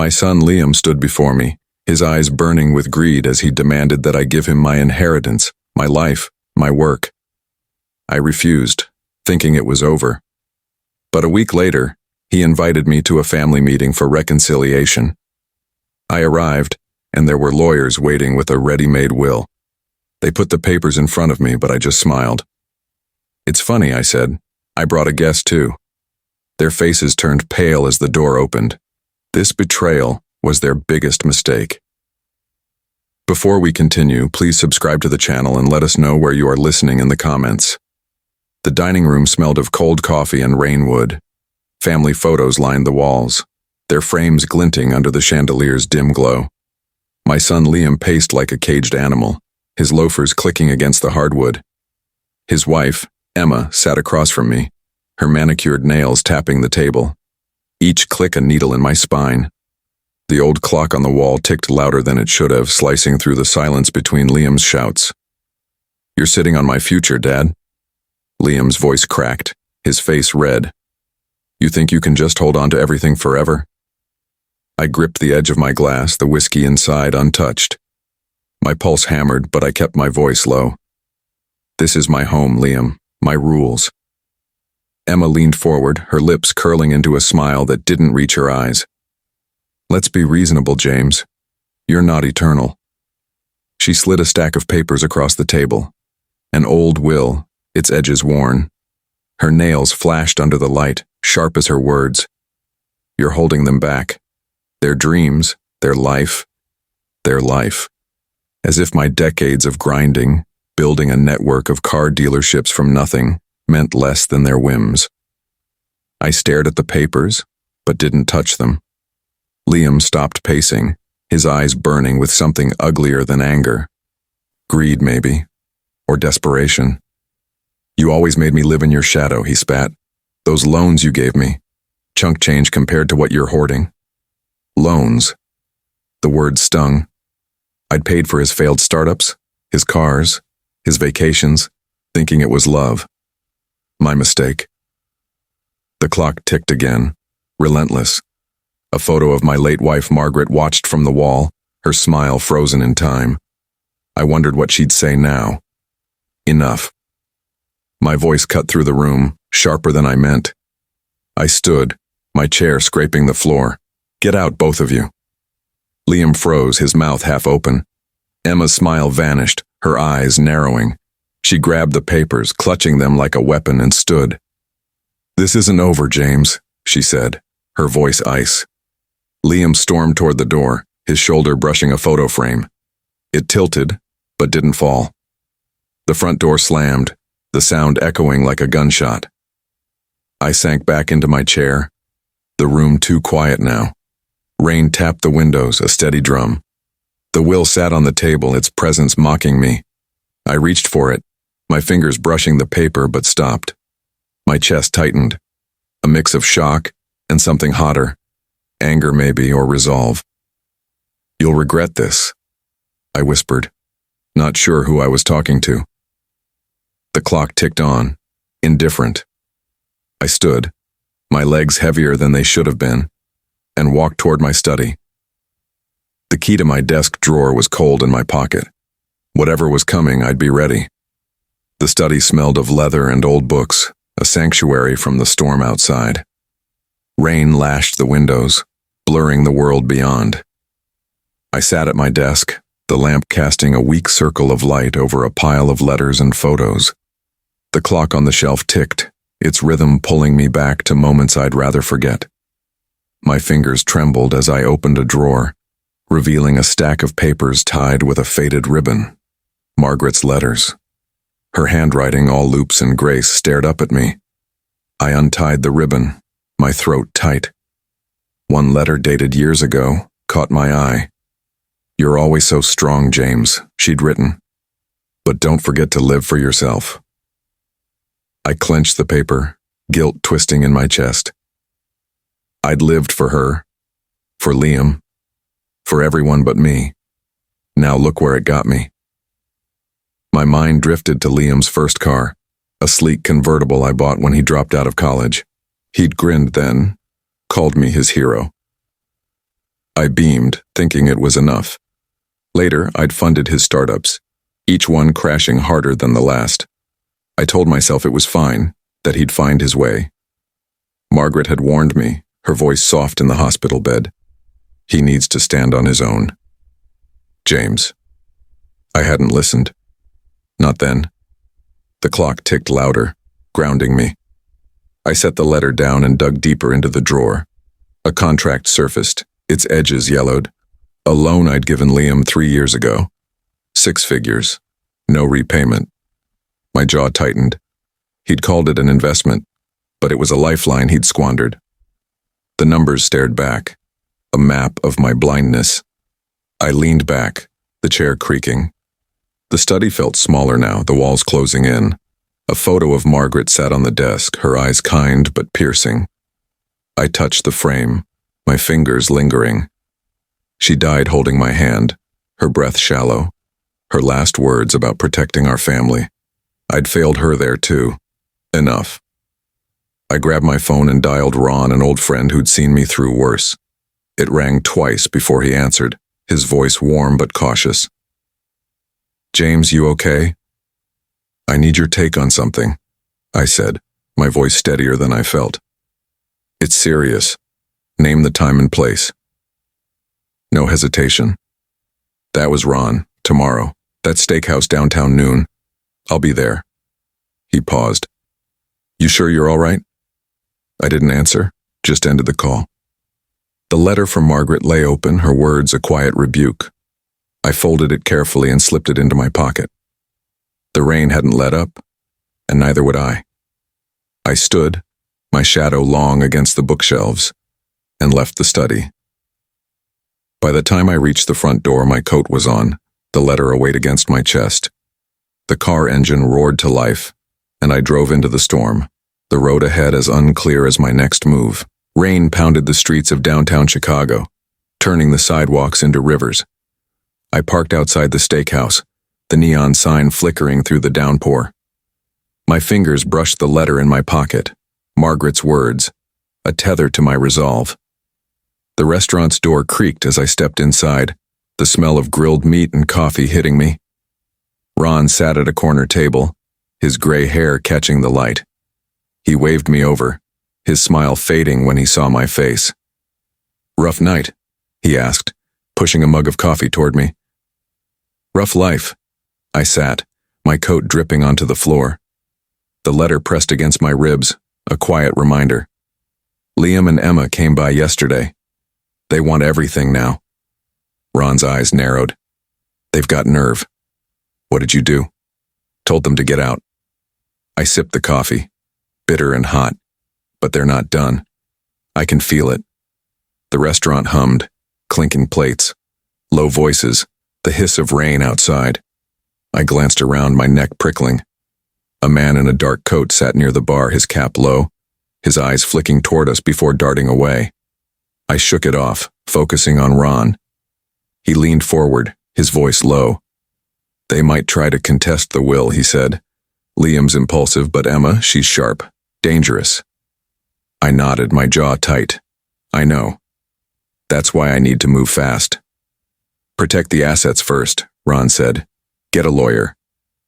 My son Liam stood before me, his eyes burning with greed as he demanded that I give him my inheritance, my life, my work. I refused, thinking it was over. But a week later, he invited me to a family meeting for reconciliation. I arrived, and there were lawyers waiting with a ready-made will. They put the papers in front of me, but I just smiled. "It's funny," I said. "I brought a guest too." Their faces turned pale as the door opened. This betrayal was their biggest mistake. Before we continue, please subscribe to the channel and let us know where you are listening in the comments. The dining room smelled of cold coffee and rainwood. Family photos lined the walls, their frames glinting under the chandelier's dim glow. My son Liam paced like a caged animal, his loafers clicking against the hardwood. His wife, Emma, sat across from me, her manicured nails tapping the table. Each click a needle in my spine. The old clock on the wall ticked louder than it should have, slicing through the silence between Liam's shouts. "You're sitting on my future, Dad." Liam's voice cracked, his face red. "You think you can just hold on to everything forever?" I gripped the edge of my glass, the whiskey inside untouched. My pulse hammered, but I kept my voice low. "This is my home, Liam, my rules." Emma leaned forward, her lips curling into a smile that didn't reach her eyes. "Let's be reasonable, James. You're not eternal." She slid a stack of papers across the table. An old will, its edges worn. Her nails flashed under the light, sharp as her words. "You're holding them back. Their dreams, their life. As if my decades of grinding, building a network of car dealerships from nothing, meant less than their whims. I stared at the papers, but didn't touch them. Liam stopped pacing, his eyes burning with something uglier than anger. Greed, maybe, or desperation. "You always made me live in your shadow," he spat. "Those loans you gave me, chunk change compared to what you're hoarding." Loans. The word stung. I'd paid for his failed startups, his cars, his vacations, thinking it was love. My mistake. The clock ticked again, relentless. A photo of my late wife Margaret watched from the wall, her smile frozen in time. I wondered what she'd say now. Enough. My voice cut through the room, sharper than I meant. I stood, my chair scraping the floor. "Get out, both of you." Liam froze, his mouth half open. Emma's smile vanished, her eyes narrowing. She grabbed the papers, clutching them like a weapon, and stood. "This isn't over, James," she said, her voice ice. Liam stormed toward the door, his shoulder brushing a photo frame. It tilted, but didn't fall. The front door slammed, the sound echoing like a gunshot. I sank back into my chair, the room too quiet now. Rain tapped the windows, a steady drum. The will sat on the table, its presence mocking me. I reached for it, my fingers brushing the paper, but stopped. My chest tightened, a mix of shock and something hotter, anger maybe, or resolve. "You'll regret this," I whispered, not sure who I was talking to. The clock ticked on, indifferent. I stood, my legs heavier than they should have been, and walked toward my study. The key to my desk drawer was cold in my pocket. Whatever was coming, I'd be ready. The study smelled of leather and old books, a sanctuary from the storm outside. Rain lashed the windows, blurring the world beyond. I sat at my desk, the lamp casting a weak circle of light over a pile of letters and photos. The clock on the shelf ticked, its rhythm pulling me back to moments I'd rather forget. My fingers trembled as I opened a drawer, revealing a stack of papers tied with a faded ribbon. Margaret's letters. Her handwriting, all loops and grace, stared up at me. I untied the ribbon, my throat tight. One letter dated years ago caught my eye. "You're always so strong, James," she'd written. "But don't forget to live for yourself." I clenched the paper, guilt twisting in my chest. I'd lived for her, for Liam, for everyone but me. Now look where it got me. My mind drifted to Liam's first car, a sleek convertible I bought when he dropped out of college. He'd grinned then, called me his hero. I beamed, thinking it was enough. Later, I'd funded his startups, each one crashing harder than the last. I told myself it was fine, that he'd find his way. Margaret had warned me, her voice soft in the hospital bed. He needs to stand on his own. James. I hadn't listened. Not then. The clock ticked louder, grounding me. I set the letter down and dug deeper into the drawer. A contract surfaced, its edges yellowed. A loan I'd given Liam 3 years ago. 6 figures. No repayment. My jaw tightened. He'd called it an investment, but it was a lifeline he'd squandered. The numbers stared back, a map of my blindness. I leaned back, the chair creaking. The study felt smaller now, the walls closing in. A photo of Margaret sat on the desk, her eyes kind but piercing. I touched the frame, my fingers lingering. She died holding my hand, her breath shallow, her last words about protecting our family. I'd failed her there too. Enough. I grabbed my phone and dialed Ron, an old friend who'd seen me through worse. It rang twice before he answered, his voice warm but cautious. James, you okay? I need your take on something, I said, my voice steadier than I felt. It's serious. Name the time and place. No hesitation. That was Ron, tomorrow. That steakhouse downtown noon. I'll be there. He paused. You sure you're all right? I didn't answer, just ended the call. The letter from Margaret lay open, her words a quiet rebuke. I folded it carefully and slipped it into my pocket. The rain hadn't let up, and neither would I. I stood, my shadow long against the bookshelves, and left the study. By the time I reached the front door, my coat was on, the letter await against my chest. The car engine roared to life, and I drove into the storm, the road ahead as unclear as my next move. Rain pounded the streets of downtown Chicago, turning the sidewalks into rivers. I parked outside the steakhouse, the neon sign flickering through the downpour. My fingers brushed the letter in my pocket, Margaret's words, a tether to my resolve. The restaurant's door creaked as I stepped inside, the smell of grilled meat and coffee hitting me. Ron sat at a corner table, his gray hair catching the light. He waved me over, his smile fading when he saw my face. Rough night? He asked, pushing a mug of coffee toward me. Rough life. I sat, my coat dripping onto the floor. The letter pressed against my ribs, a quiet reminder. Liam and Emma came by yesterday. They want everything now. Ron's eyes narrowed. They've got nerve. What did you do? Told them to get out. I sipped the coffee, bitter and hot, but they're not done. I can feel it. The restaurant hummed, clinking plates, low voices, the hiss of rain outside. I glanced around, my neck prickling. A man in a dark coat sat near the bar, his cap low, his eyes flicking toward us before darting away. I shook it off, focusing on Ron. He leaned forward, his voice low. They might try to contest the will, he said. Liam's impulsive, but Emma, she's sharp, dangerous. I nodded, my jaw tight. I know. That's why I need to move fast. Protect the assets first, Ron said. Get a lawyer.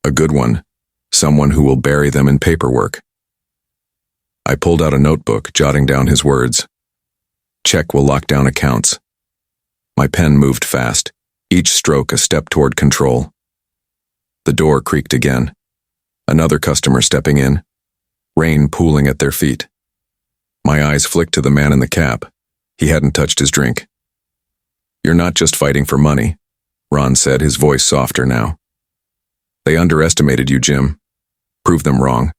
A good one. Someone who will bury them in paperwork. I pulled out a notebook, jotting down his words. Check will lock down accounts. My pen moved fast, each stroke a step toward control. The door creaked again. Another customer stepping in, rain pooling at their feet. My eyes flicked to the man in the cap. He hadn't touched his drink. You're not just fighting for money, Ron said, his voice softer now. They underestimated you, Jim. Prove them wrong.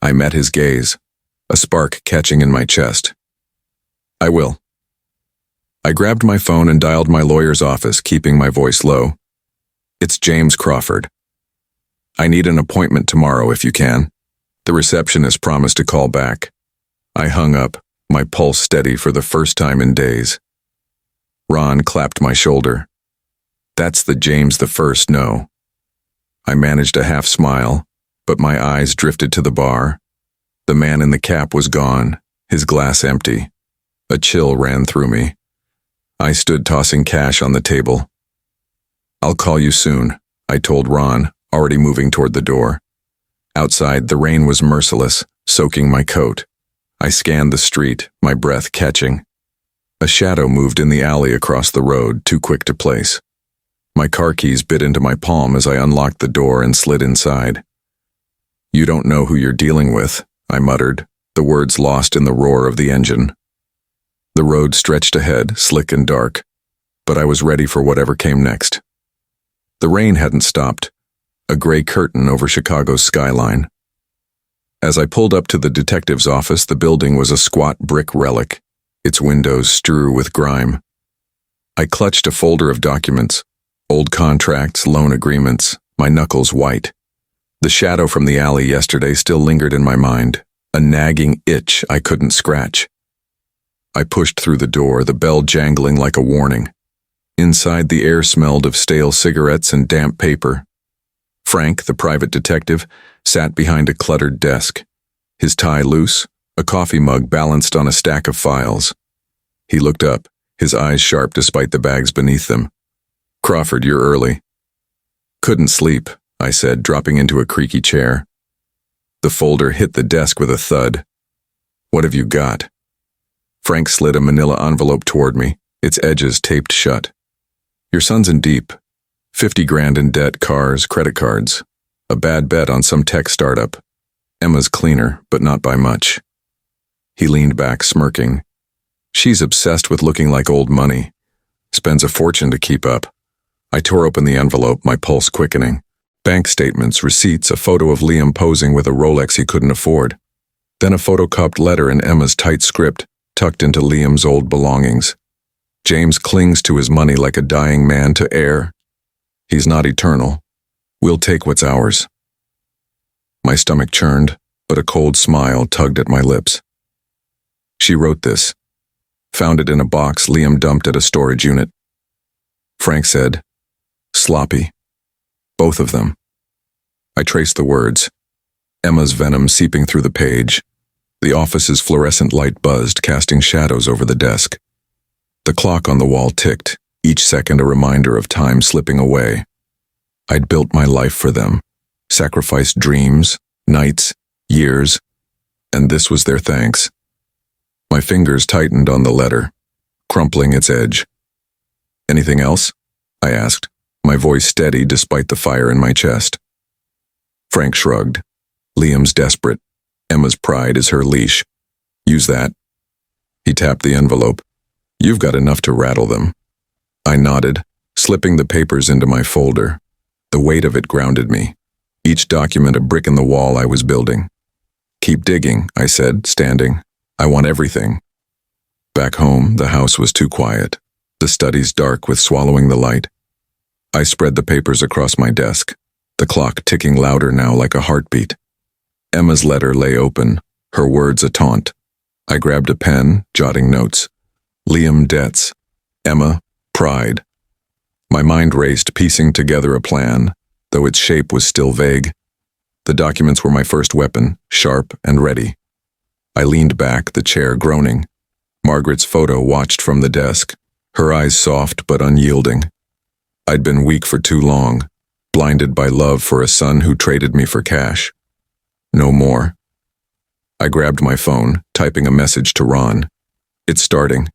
I met his gaze, a spark catching in my chest. I will. I grabbed my phone and dialed my lawyer's office, keeping my voice low. It's James Crawford. I need an appointment tomorrow if you can. The receptionist promised to call back. I hung up, my pulse steady for the first time in days. Ron clapped my shoulder. That's the James the First, no. I managed a half smile, but my eyes drifted to the bar. The man in the cap was gone, his glass empty. A chill ran through me. I stood tossing cash on the table. "I'll call you soon," I told Ron, already moving toward the door. Outside, the rain was merciless, soaking my coat. I scanned the street, my breath catching. A shadow moved in the alley across the road, too quick to place. My car keys bit into my palm as I unlocked the door and slid inside. "You don't know who you're dealing with," I muttered, the words lost in the roar of the engine. The road stretched ahead, slick and dark, but I was ready for whatever came next. The rain hadn't stopped, a gray curtain over Chicago's skyline. As I pulled up to the detective's office, the building was a squat brick relic, its windows strewn with grime. I clutched a folder of documents, old contracts, loan agreements, my knuckles white. The shadow from the alley yesterday still lingered in my mind, a nagging itch I couldn't scratch. I pushed through the door, the bell jangling like a warning. Inside, the air smelled of stale cigarettes and damp paper. Frank, the private detective, sat behind a cluttered desk, his tie loose, a coffee mug balanced on a stack of files. He looked up, his eyes sharp despite the bags beneath them. "Crawford, you're early." "Couldn't sleep," I said, dropping into a creaky chair. The folder hit the desk with a thud. "What have you got?" Frank slid a manila envelope toward me, its edges taped shut. "Your son's in deep. 50 grand in debt, cars, credit cards. A bad bet on some tech startup. Emma's cleaner, but not by much." He leaned back, smirking. "She's obsessed with looking like old money. Spends a fortune to keep up." I tore open the envelope, my pulse quickening. Bank statements, receipts, a photo of Liam posing with a Rolex he couldn't afford. Then a photocopied letter in Emma's tight script, tucked into Liam's old belongings. "James clings to his money like a dying man to air. He's not eternal. We'll take what's ours." My stomach churned, but a cold smile tugged at my lips. She wrote this. Found it in a box Liam dumped at a storage unit. Frank said, "Sloppy. Both of them." I traced the words, Emma's venom seeping through the page. The office's fluorescent light buzzed, casting shadows over the desk. The clock on the wall ticked, each second a reminder of time slipping away. I'd built my life for them, sacrificed dreams, nights, years, and this was their thanks. My fingers tightened on the letter, crumpling its edge. "Anything else?" I asked, my voice steady despite the fire in my chest. Frank shrugged. "Liam's desperate. Emma's pride is her leash. Use that." He tapped the envelope. "You've got enough to rattle them." I nodded, slipping the papers into my folder. The weight of it grounded me, each document a brick in the wall I was building. "Keep digging," I said, standing. "I want everything." Back home, the house was too quiet, the studies dark with swallowing the light. I spread the papers across my desk, the clock ticking louder now like a heartbeat. Emma's letter lay open, her words a taunt. I grabbed a pen, jotting notes. Liam debts. Emma, pride. My mind raced, piecing together a plan, though its shape was still vague. The documents were my first weapon, sharp and ready. I leaned back, the chair groaning. Margaret's photo watched from the desk, her eyes soft but unyielding. I'd been weak for too long, blinded by love for a son who traded me for cash. No more. I grabbed my phone, typing a message to Ron. "It's starting."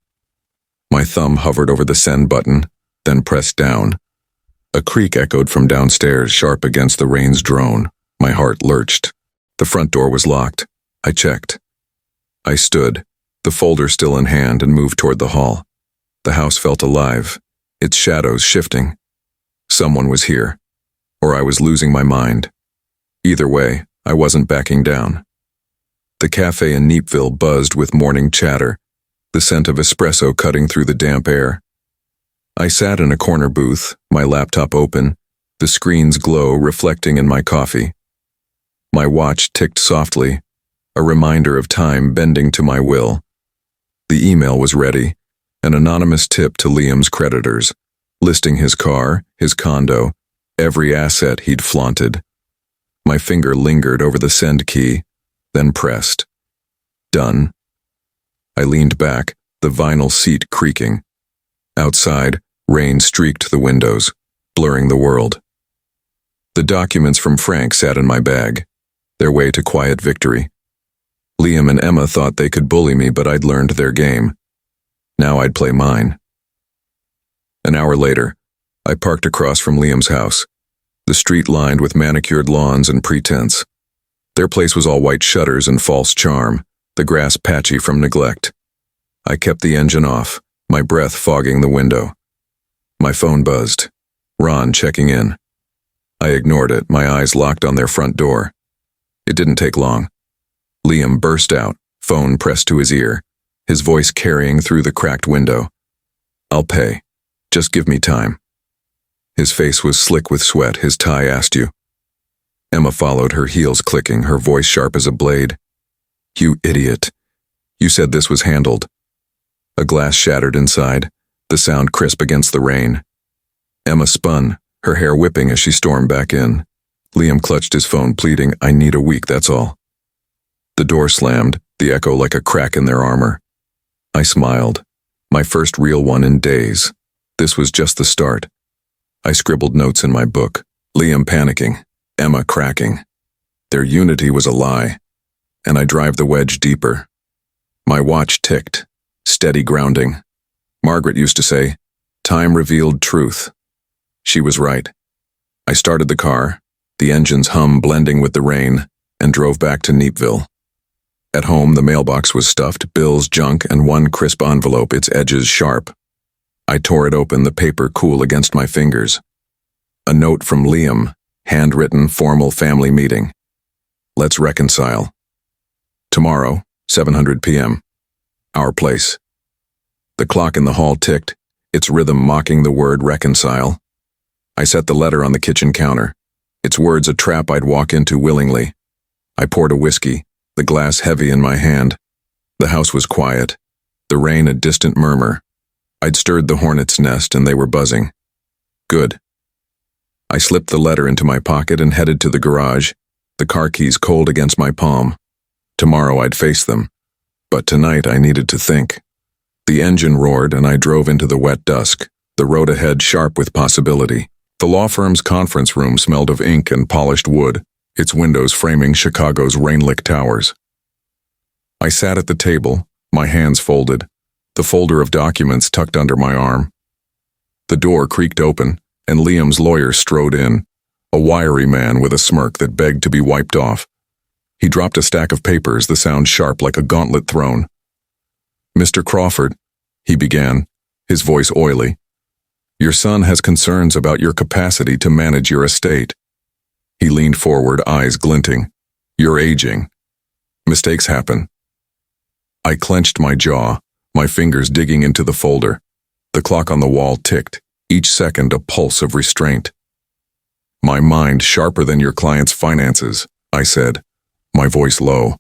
My thumb hovered over the send button, then pressed down. A creak echoed from downstairs, sharp against the rain's drone. My heart lurched. The front door was locked. I checked. I stood, the folder still in hand, and moved toward the hall. The house felt alive, its shadows shifting. Someone was here, or I was losing my mind. Either way, I wasn't backing down. The cafe in Neepville buzzed with morning chatter, the scent of espresso cutting through the damp air. I sat in a corner booth, my laptop open, the screen's glow reflecting in my coffee. My watch ticked softly, a reminder of time bending to my will. The email was ready, an anonymous tip to Liam's creditors, listing his car, his condo, every asset he'd flaunted. My finger lingered over the send key, then pressed. Done. I leaned back, the vinyl seat creaking. Outside, rain streaked the windows, blurring the world. The documents from Frank sat in my bag, their way to quiet victory. Liam and Emma thought they could bully me, but I'd learned their game. Now I'd play mine. An hour later, I parked across from Liam's house, the street lined with manicured lawns and pretense. Their place was all white shutters and false charm, the grass patchy from neglect. I kept the engine off, my breath fogging the window. My phone buzzed. Ron checking in. I ignored it, my eyes locked on their front door. It didn't take long. Liam burst out, phone pressed to his ear, his voice carrying through the cracked window. "I'll pay. Just give me time." His face was slick with sweat, his tie asked you. Emma followed, her heels clicking, her voice sharp as a blade. "You idiot. You said this was handled." A glass shattered inside, the sound crisp against the rain. Emma spun, her hair whipping as she stormed back in. Liam clutched his phone, pleading, "I need a week, that's all." The door slammed, the echo like a crack in their armor. I smiled. My first real one in days. This was just the start. I scribbled notes in my book. Liam panicking, Emma cracking. Their unity was a lie, and I drive the wedge deeper. My watch ticked, steady grounding. Margaret used to say, "Time revealed truth." She was right. I started the car, the engine's hum blending with the rain, and drove back to Neepville. At home, the mailbox was stuffed, bills, junk, and one crisp envelope, its edges sharp. I tore it open, the paper cool against my fingers. A note from Liam, handwritten, formal family meeting. "Let's reconcile. Tomorrow, 7:00 p.m. Our place." The clock in the hall ticked, its rhythm mocking the word reconcile. I set the letter on the kitchen counter, its words a trap I'd walk into willingly. I poured a whiskey, the glass heavy in my hand. The house was quiet, the rain a distant murmur. I'd stirred the hornet's nest and they were buzzing. Good. I slipped the letter into my pocket and headed to the garage, the car keys cold against my palm. Tomorrow I'd face them, but tonight I needed to think. The engine roared and I drove into the wet dusk, the road ahead sharp with possibility. The law firm's conference room smelled of ink and polished wood, its windows framing Chicago's rain-licked towers. I sat at the table, my hands folded, the folder of documents tucked under my arm. The door creaked open, and Liam's lawyer strode in, a wiry man with a smirk that begged to be wiped off. He dropped a stack of papers, the sound sharp like a gauntlet thrown. "Mr. Crawford," he began, his voice oily, "your son has concerns about your capacity to manage your estate." He leaned forward, eyes glinting. "You're aging. Mistakes happen." I clenched my jaw, my fingers digging into the folder. The clock on the wall ticked, each second a pulse of restraint. "My mind sharper than your client's finances," I said, my voice low.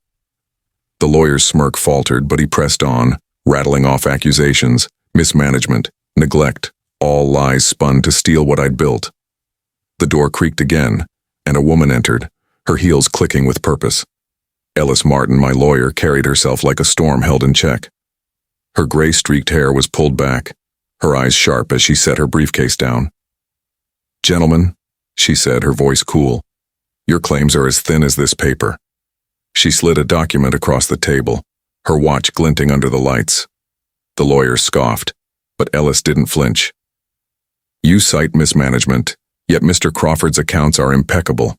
The lawyer's smirk faltered, but he pressed on, rattling off accusations, mismanagement, neglect, all lies spun to steal what I'd built. The door creaked again, and a woman entered, her heels clicking with purpose. Ellis Martin, my lawyer, carried herself like a storm held in check. Her gray-streaked hair was pulled back, her eyes sharp as she set her briefcase down. "Gentlemen," she said, her voice cool, "your claims are as thin as this paper." She slid a document across the table, her watch glinting under the lights. The lawyer scoffed, but Ellis didn't flinch. "You cite mismanagement, yet Mr. Crawford's accounts are impeccable.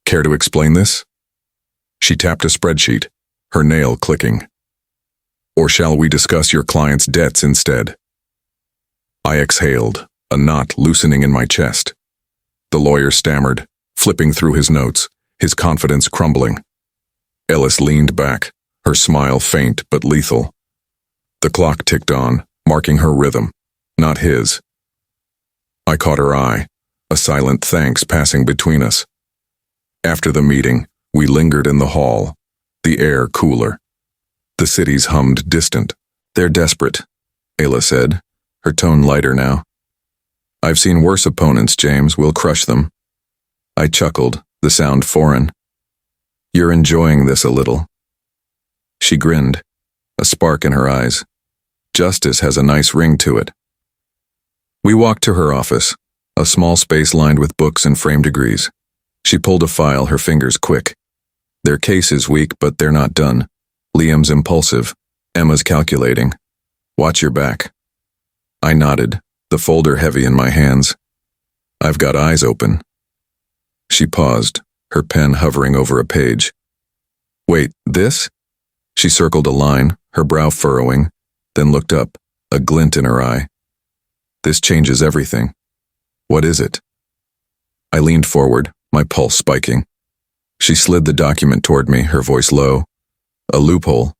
Care to explain this?" She tapped a spreadsheet, her nail clicking. "Or shall we discuss your client's debts instead?" I exhaled, a knot loosening in my chest. The lawyer stammered, flipping through his notes, his confidence crumbling. Ellis leaned back, her smile faint but lethal. The clock ticked on, marking her rhythm, not his. I caught her eye, a silent thanks passing between us. After the meeting, we lingered in the hall, the air cooler. The cities hummed distant. "They're desperate," Ayla said, her tone lighter now. "I've seen worse opponents, James. We'll crush them." I chuckled, the sound foreign. "You're enjoying this a little." She grinned, a spark in her eyes. "Justice has a nice ring to it." We walked to her office, a small space lined with books and frame degrees. She pulled a file, her fingers quick. Their case is weak, but they're not done. Liam's impulsive. Emma's calculating. Watch your back. I nodded, the folder heavy in my hands. I've got eyes open. She paused, her pen hovering over a page. Wait, this? She circled a line, her brow furrowing, then looked up, a glint in her eye. This changes everything. What is it? I leaned forward, my pulse spiking. She slid the document toward me, her voice low. A loophole.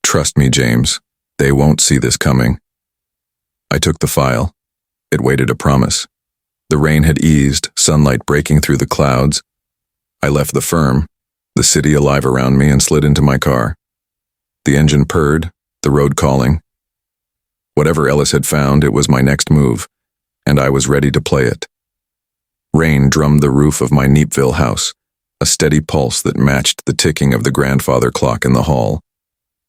Trust me, James. They won't see this coming. I took the file. It waited a promise. The rain had eased, sunlight breaking through the clouds. I left the firm, the city alive around me, and slid into my car. The engine purred, the road calling. Whatever Ellis had found, it was my next move, and I was ready to play it. Rain drummed the roof of my Neepville house, a steady pulse that matched the ticking of the grandfather clock in the hall.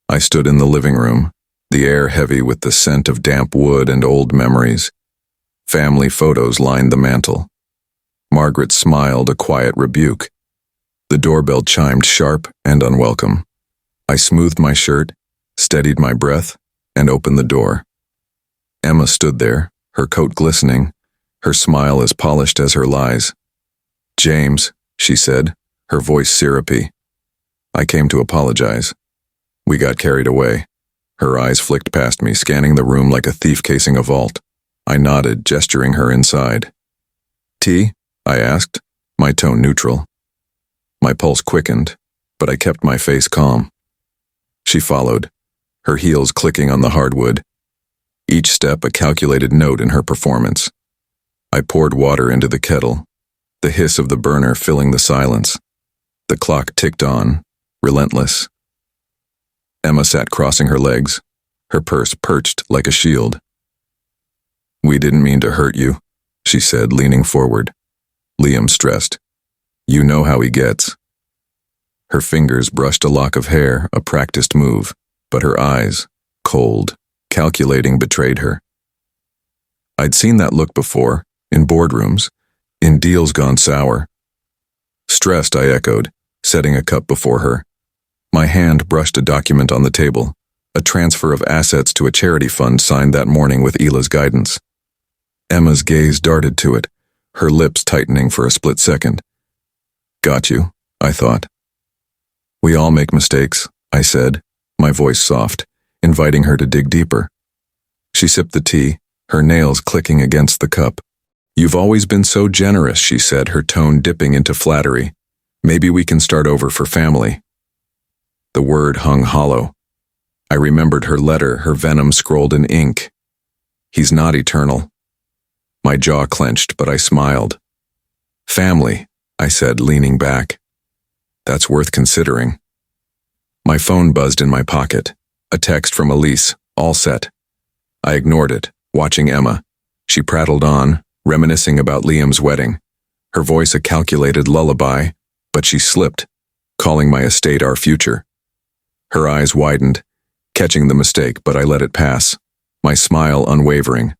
I stood in the living room, the air heavy with the scent of damp wood and old memories. Family photos lined the mantel. Margaret smiled a quiet rebuke. The doorbell chimed sharp and unwelcome. I smoothed my shirt, steadied my breath, and opened the door. Emma stood there, her coat glistening, her smile as polished as her lies. James, she said, her voice syrupy. I came to apologize. We got carried away. Her eyes flicked past me, scanning the room like a thief casing a vault. I nodded, gesturing her inside. Tea? I asked, my tone neutral. My pulse quickened, but I kept my face calm. She followed, her heels clicking on the hardwood. Each step a calculated note in her performance. I poured water into the kettle, the hiss of the burner filling the silence. The clock ticked on, relentless. Emma sat crossing her legs, her purse perched like a shield. We didn't mean to hurt you, she said, leaning forward. Liam stressed. You know how he gets. Her fingers brushed a lock of hair, a practiced move, but her eyes, cold, calculating, betrayed her. I'd seen that look before, in boardrooms, in deals gone sour. Stressed, I echoed, setting a cup before her. My hand brushed a document on the table, a transfer of assets to a charity fund signed that morning with Ela's guidance. Emma's gaze darted to it, her lips tightening for a split second. Got you, I thought. We all make mistakes, I said, my voice soft, inviting her to dig deeper. She sipped the tea, her nails clicking against the cup. You've always been so generous, she said, her tone dipping into flattery. Maybe we can start over for family. The word hung hollow. I remembered her letter, her venom scrolled in ink. He's not eternal. My jaw clenched, but I smiled. Family, I said, leaning back. That's worth considering. My phone buzzed in my pocket. A text from Elise, all set. I ignored it, watching Emma. She prattled on, reminiscing about Liam's wedding. Her voice a calculated lullaby, but she slipped, calling my estate our future. Her eyes widened, catching the mistake, but I let it pass, my smile unwavering.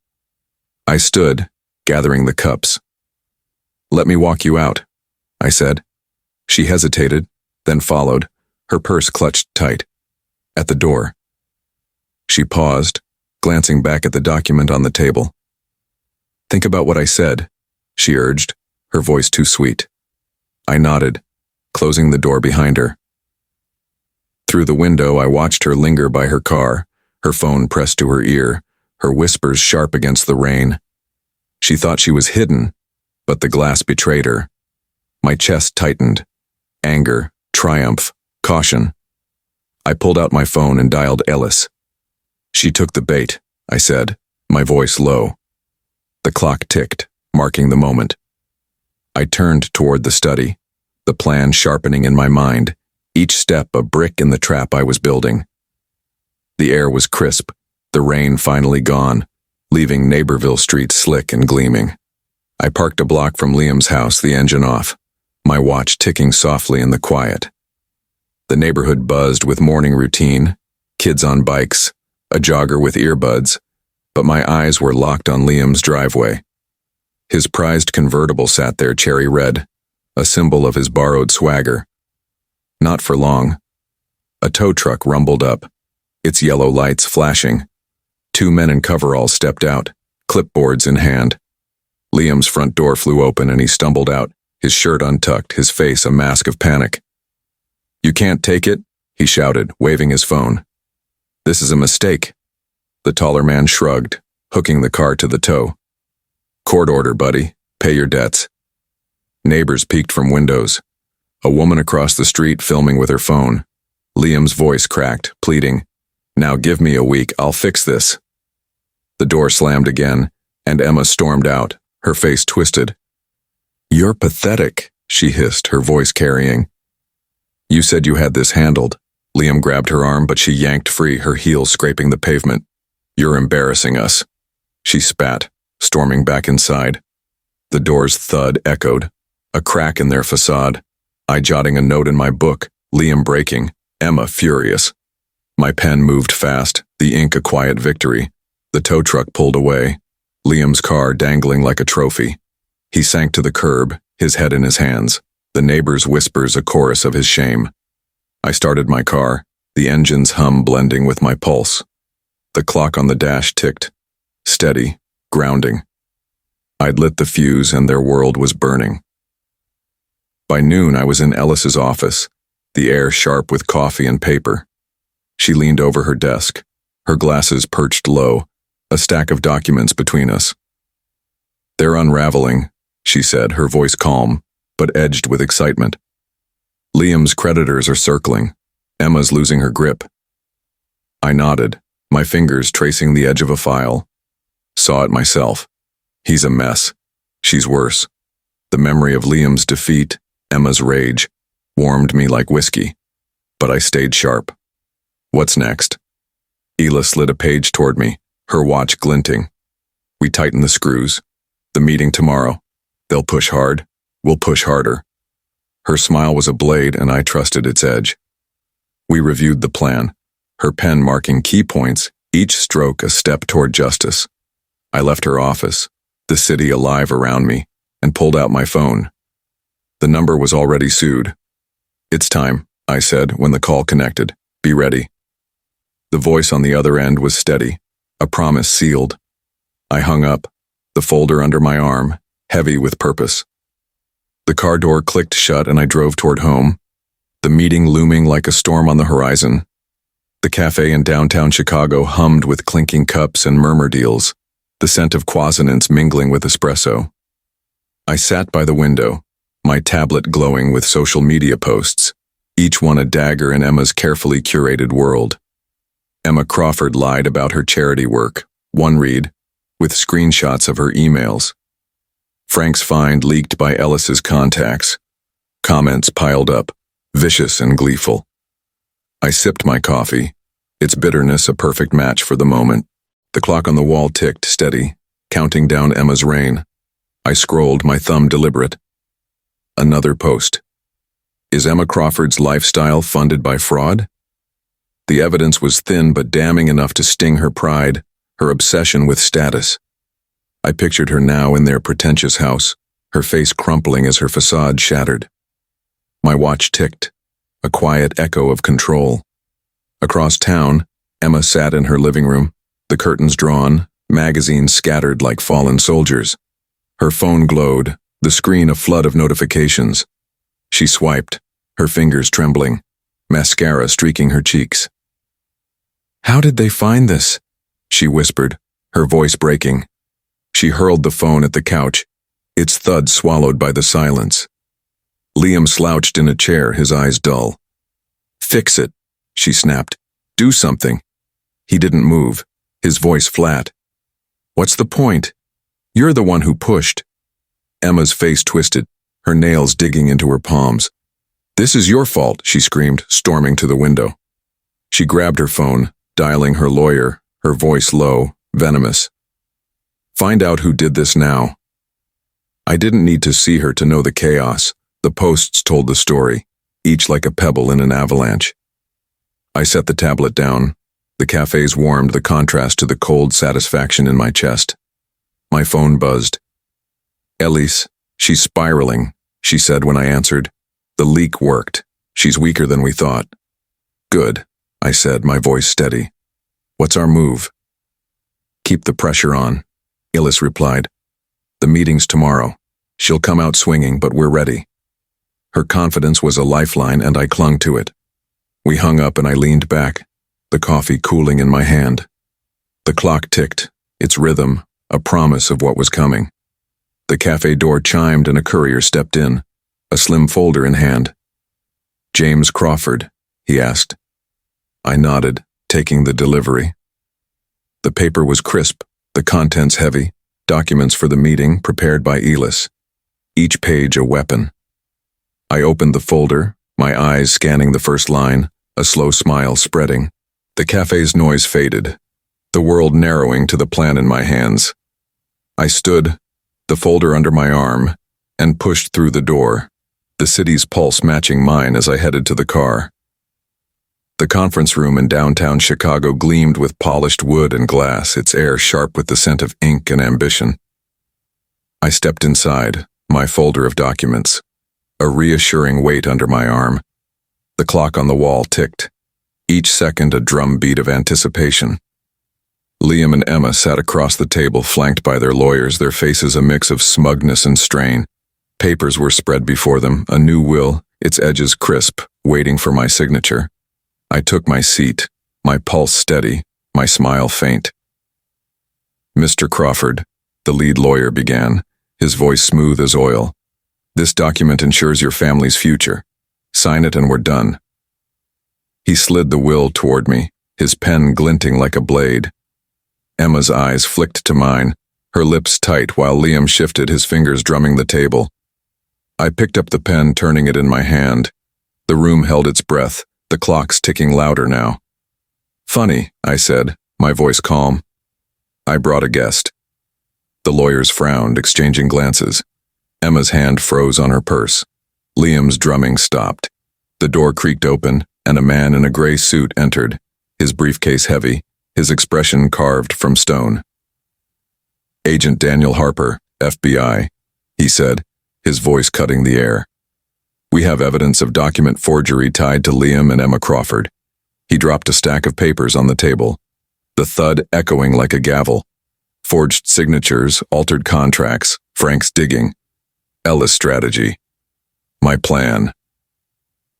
I stood, gathering the cups. Let me walk you out, I said. She hesitated, then followed, her purse clutched tight. At the door. She paused, glancing back at the document on the table. Think about what I said, she urged, her voice too sweet. I nodded, closing the door behind her. Through the window, I watched her linger by her car, her phone pressed to her ear, her whispers sharp against the rain. She thought she was hidden, but the glass betrayed her. My chest tightened. Anger, triumph, caution. I pulled out my phone and dialed Ellis. She took the bait, I said, my voice low. The clock ticked, marking the moment. I turned toward the study, the plan sharpening in my mind, each step a brick in the trap I was building. The air was crisp, the rain finally gone, leaving Neighborville Street slick and gleaming. I parked a block from Liam's house, the engine off, my watch ticking softly in the quiet. The neighborhood buzzed with morning routine, kids on bikes, a jogger with earbuds, but my eyes were locked on Liam's driveway. His prized convertible sat there cherry red, a symbol of his borrowed swagger. Not for long. A tow truck rumbled up, its yellow lights flashing. Two men in coveralls stepped out, clipboards in hand. Liam's front door flew open and he stumbled out, his shirt untucked, his face a mask of panic. "You can't take it?" he shouted, waving his phone. "This is a mistake." The taller man shrugged, hooking the car to the tow. "Court order, buddy. Pay your debts." Neighbors peeked from windows. A woman across the street filming with her phone. Liam's voice cracked, pleading, "Now give me a week, I'll fix this." The door slammed again, and Emma stormed out, her face twisted. "You're pathetic," she hissed, her voice carrying. "You said you had this handled." Liam grabbed her arm, but she yanked free, her heels scraping the pavement. "You're embarrassing us." She spat, storming back inside. The door's thud echoed, a crack in their facade. I jotting a note in my book, Liam breaking, Emma furious. My pen moved fast, the ink a quiet victory. The tow truck pulled away, Liam's car dangling like a trophy. He sank to the curb, his head in his hands, the neighbor's whispers a chorus of his shame. I started my car, the engine's hum blending with my pulse. The clock on the dash ticked, steady, grounding. I'd lit the fuse and their world was burning. By noon I was in Ellis's office, the air sharp with coffee and paper. She leaned over her desk, her glasses perched low, a stack of documents between us. "They're unraveling," she said, her voice calm, but edged with excitement. "Liam's creditors are circling. Emma's losing her grip." I nodded, my fingers tracing the edge of a file. Saw it myself. He's a mess. She's worse. The memory of Liam's defeat, Emma's rage, warmed me like whiskey. But I stayed sharp. "What's next?" Ela slid a page toward me, her watch glinting. "We tighten the screws. The meeting tomorrow. They'll push hard. We'll push harder." Her smile was a blade and I trusted its edge. We reviewed the plan, her pen marking key points, each stroke a step toward justice. I left her office, the city alive around me, and pulled out my phone. The number was already sued. "It's time," I said when the call connected. "Be ready." The voice on the other end was steady, a promise sealed. I hung up, the folder under my arm, heavy with purpose. The car door clicked shut and I drove toward home, the meeting looming like a storm on the horizon. The cafe in downtown Chicago hummed with clinking cups and murmur deals, the scent of croissants mingling with espresso. I sat by the window, my tablet glowing with social media posts, each one a dagger in Emma's carefully curated world. Emma Crawford lied about her charity work, one read, with screenshots of her emails. Frank's find leaked by Ellis's contacts. Comments piled up, vicious and gleeful. I sipped my coffee, its bitterness a perfect match for the moment. The clock on the wall ticked steady, counting down Emma's reign. I scrolled, my thumb deliberate. Another post. Is Emma Crawford's lifestyle funded by fraud? The evidence was thin but damning enough to sting her pride, her obsession with status. I pictured her now in their pretentious house, her face crumpling as her facade shattered. My watch ticked, a quiet echo of control. Across town, Emma sat in her living room, the curtains drawn, magazines scattered like fallen soldiers. Her phone glowed, the screen a flood of notifications. She swiped, her fingers trembling, mascara streaking her cheeks. "How did they find this?" she whispered, her voice breaking. She hurled the phone at the couch, its thud swallowed by the silence. Liam slouched in a chair, his eyes dull. "Fix it," she snapped. "Do something." He didn't move, his voice flat. "What's the point? You're the one who pushed." Emma's face twisted, her nails digging into her palms. "This is your fault," she screamed, storming to the window. She grabbed her phone, dialing her lawyer, her voice low, venomous. "Find out who did this now." I didn't need to see her to know the chaos. The posts told the story, each like a pebble in an avalanche. I set the tablet down, The cafes warmed the contrast to the cold satisfaction in my chest. My phone buzzed. "Elise, she's spiraling," she said when I answered. "The leak worked. She's weaker than we thought." "Good," I said, my voice steady. "What's our move?" "Keep the pressure on," Elise replied. "The meeting's tomorrow. She'll come out swinging, but we're ready." Her confidence was a lifeline, and I clung to it. We hung up and I leaned back, the coffee cooling in my hand. The clock ticked, its rhythm, a promise of what was coming. The cafe door chimed and a courier stepped in, a slim folder in hand. "James Crawford?" he asked. I nodded, taking the delivery. The paper was crisp, the contents heavy, documents for the meeting prepared by Elise. Each page a weapon. I opened the folder, my eyes scanning the first line, a slow smile spreading. The cafe's noise faded, the world narrowing to the plan in my hands. I stood, the folder under my arm, and pushed through the door, the city's pulse matching mine as I headed to the car. The conference room in downtown Chicago gleamed with polished wood and glass, its air sharp with the scent of ink and ambition. I stepped inside, my folder of documents, a reassuring weight under my arm. The clock on the wall ticked, each second a drumbeat of anticipation. Liam and Emma sat across the table, flanked by their lawyers, their faces a mix of smugness and strain. Papers were spread before them, a new will, its edges crisp, waiting for my signature. I took my seat, my pulse steady, my smile faint. "Mr. Crawford," the lead lawyer began, his voice smooth as oil. "This document ensures your family's future. Sign it and we're done." He slid the will toward me, his pen glinting like a blade. Emma's eyes flicked to mine, her lips tight while Liam shifted, his fingers drumming the table. I picked up the pen, turning it in my hand. The room held its breath, the clocks ticking louder now. "Funny," I said, my voice calm. "I brought a guest." The lawyers frowned, exchanging glances. Emma's hand froze on her purse. Liam's drumming stopped. The door creaked open, and a man in a gray suit entered, his briefcase heavy, his expression carved from stone. "Agent Daniel Harper, FBI," he said, his voice cutting the air. "We have evidence of document forgery tied to Liam and Emma Crawford." He dropped a stack of papers on the table, the thud echoing like a gavel. Forged signatures, altered contracts, Frank's digging. Ellis strategy. My plan.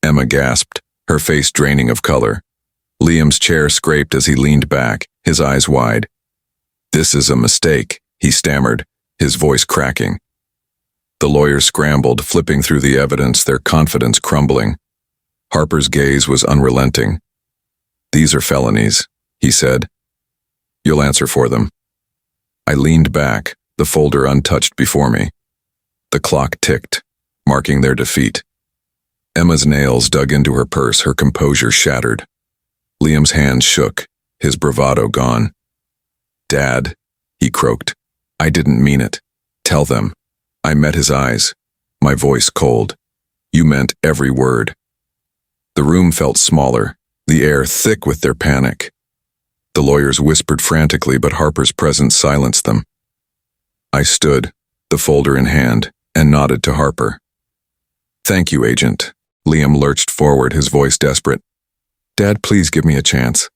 Emma gasped, her face draining of color. Liam's chair scraped as he leaned back, his eyes wide. "This is a mistake," he stammered, his voice cracking. The lawyers scrambled, flipping through the evidence, their confidence crumbling. Harper's gaze was unrelenting. "These are felonies," he said. "You'll answer for them." I leaned back, the folder untouched before me. The clock ticked, marking their defeat. Emma's nails dug into her purse, her composure shattered. Liam's hands shook, his bravado gone. "Dad," he croaked. "I didn't mean it. Tell them." I met his eyes, my voice cold. "You meant every word." The room felt smaller, the air thick with their panic. The lawyers whispered frantically, but Harper's presence silenced them. I stood, the folder in hand, and nodded to Harper. "Thank you, Agent." Liam lurched forward, his voice desperate. "Dad, please give me a chance."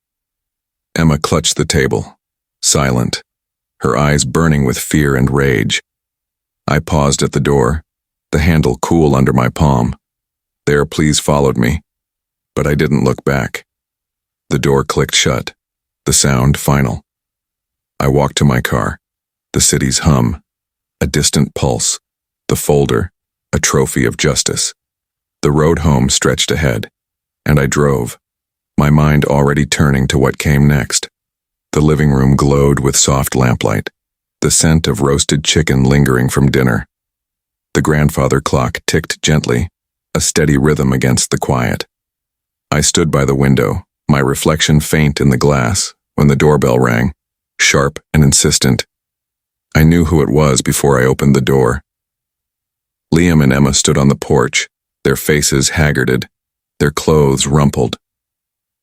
Emma clutched the table, silent, her eyes burning with fear and rage. I paused at the door, the handle cool under my palm. Their pleas followed me, but I didn't look back. The door clicked shut, the sound final. I walked to my car, the city's hum, a distant pulse, the folder, a trophy of justice. The road home stretched ahead, and I drove, my mind already turning to what came next. The living room glowed with soft lamplight, the scent of roasted chicken lingering from dinner. The grandfather clock ticked gently, a steady rhythm against the quiet. I stood by the window, my reflection faint in the glass, when the doorbell rang, sharp and insistent. I knew who it was before I opened the door. Liam and Emma stood on the porch, their faces haggarded, their clothes rumpled.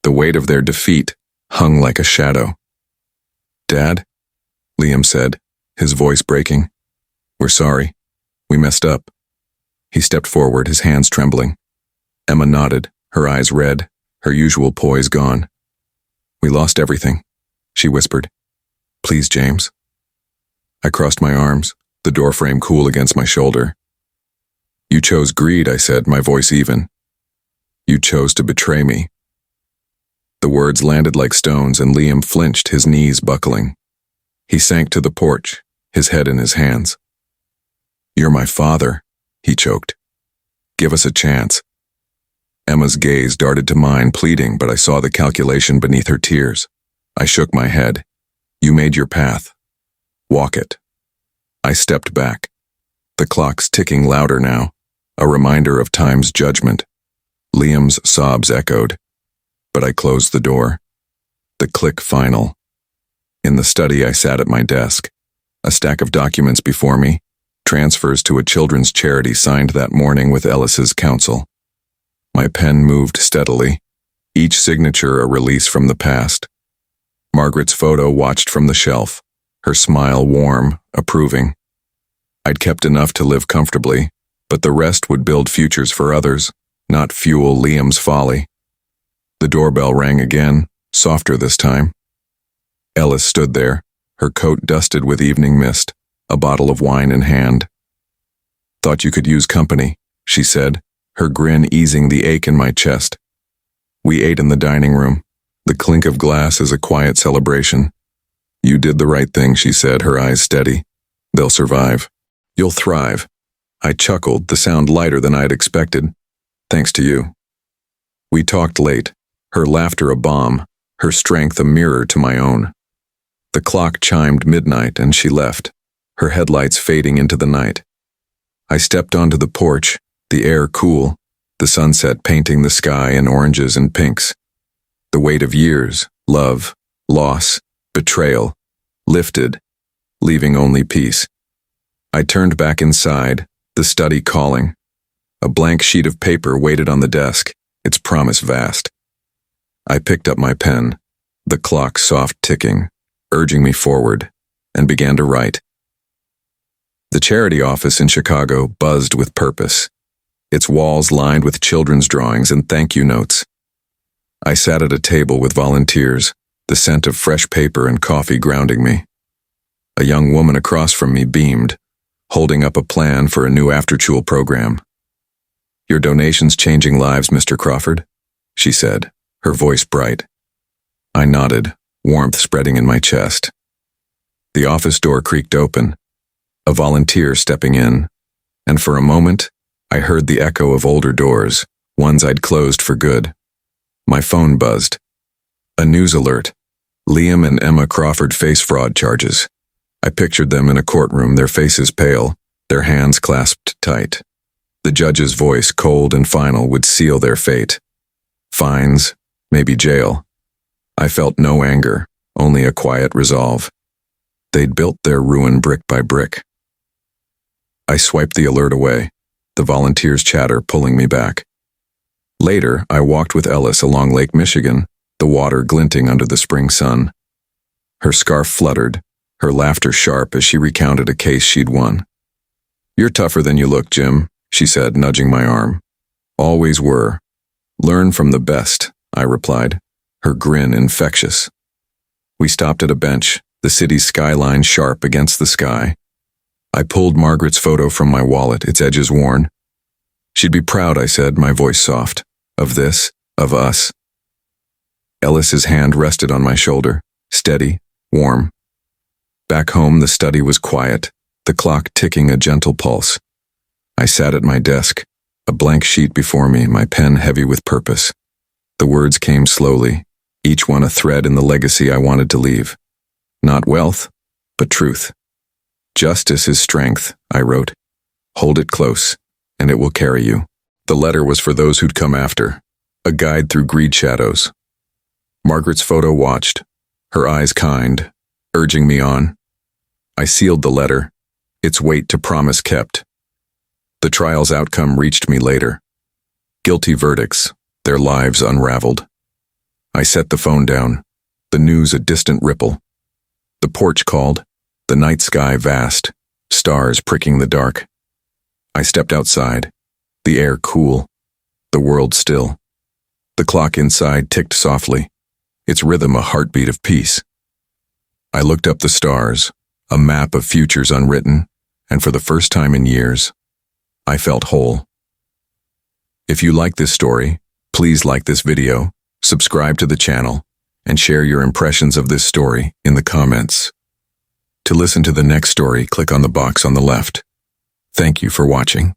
The weight of their defeat hung like a shadow. "Dad?" Liam said, his voice breaking. "We're sorry. We messed up." He stepped forward, his hands trembling. Emma nodded, her eyes red, her usual poise gone. "We lost everything," she whispered. "Please, James." I crossed my arms, the doorframe cool against my shoulder. "You chose greed," I said, my voice even. "You chose to betray me." The words landed like stones, and Liam flinched, his knees buckling. He sank to the porch, his head in his hands. "You're my father," he choked. "Give us a chance." Emma's gaze darted to mine, pleading, but I saw the calculation beneath her tears. I shook my head. "You made your path. Walk it." I stepped back. The clock's ticking louder now, a reminder of time's judgment. Liam's sobs echoed, but I closed the door. The click final. In the study, I sat at my desk, a stack of documents before me, transfers to a children's charity signed that morning with Ellis's counsel. My pen moved steadily, each signature a release from the past. Margaret's photo watched from the shelf, her smile warm, approving. I'd kept enough to live comfortably, but the rest would build futures for others, not fuel Liam's folly. The doorbell rang again, softer this time. Ellis stood there, her coat dusted with evening mist, a bottle of wine in hand. "Thought you could use company," she said, her grin easing the ache in my chest. We ate in the dining room, the clink of glass as a quiet celebration. "You did the right thing," she said, her eyes steady. "They'll survive. You'll thrive." I chuckled, the sound lighter than I'd expected. "Thanks to you." We talked late, her laughter a balm, her strength a mirror to my own. The clock chimed midnight and she left, her headlights fading into the night. I stepped onto the porch, the air cool, the sunset painting the sky in oranges and pinks. The weight of years, love, loss, betrayal, lifted, leaving only peace. I turned back inside, the study calling. A blank sheet of paper waited on the desk, its promise vast. I picked up my pen, the clock soft ticking, urging me forward, and began to write. The charity office in Chicago buzzed with purpose, its walls lined with children's drawings and thank you notes. I sat at a table with volunteers, the scent of fresh paper and coffee grounding me. A young woman across from me beamed, holding up a plan for a new after-school program. "Your donation's changing lives, Mr. Crawford," she said, her voice bright. I nodded, warmth spreading in my chest. The office door creaked open, a volunteer stepping in, and for a moment, I heard the echo of older doors, ones I'd closed for good. My phone buzzed. A news alert. Liam and Emma Crawford face fraud charges. I pictured them in a courtroom, their faces pale, their hands clasped tight. The judge's voice, cold and final, would seal their fate. Fines, maybe jail. I felt no anger, only a quiet resolve. They'd built their ruin brick by brick. I swiped the alert away, the volunteers' chatter pulling me back. Later, I walked with Ellis along Lake Michigan, the water glinting under the spring sun. Her scarf fluttered, her laughter sharp as she recounted a case she'd won. "You're tougher than you look, Jim," she said, nudging my arm. "Always were. Learn from the best," I replied, her grin infectious. We stopped at a bench, the city's skyline sharp against the sky. I pulled Margaret's photo from my wallet, its edges worn. "She'd be proud," I said, my voice soft. "Of this, of us." Ellis's hand rested on my shoulder, steady, warm. Back home, the study was quiet, the clock ticking a gentle pulse. I sat at my desk, a blank sheet before me, my pen heavy with purpose. The words came slowly, each one a thread in the legacy I wanted to leave. Not wealth, but truth. "Justice is strength," I wrote. "Hold it close, and it will carry you." The letter was for those who'd come after, a guide through greed shadows. Margaret's photo watched, her eyes kind, urging me on. I sealed the letter, its weight to promise kept. The trial's outcome reached me later. Guilty verdicts, their lives unraveled. I set the phone down, the news a distant ripple. The porch called, the night sky vast, stars pricking the dark. I stepped outside, the air cool, the world still. The clock inside ticked softly, its rhythm a heartbeat of peace. I looked up the stars, a map of futures unwritten, and for the first time in years, I felt whole. If you like this story, please like this video, subscribe to the channel, and share your impressions of this story in the comments. To listen to the next story, click on the box on the left. Thank you for watching.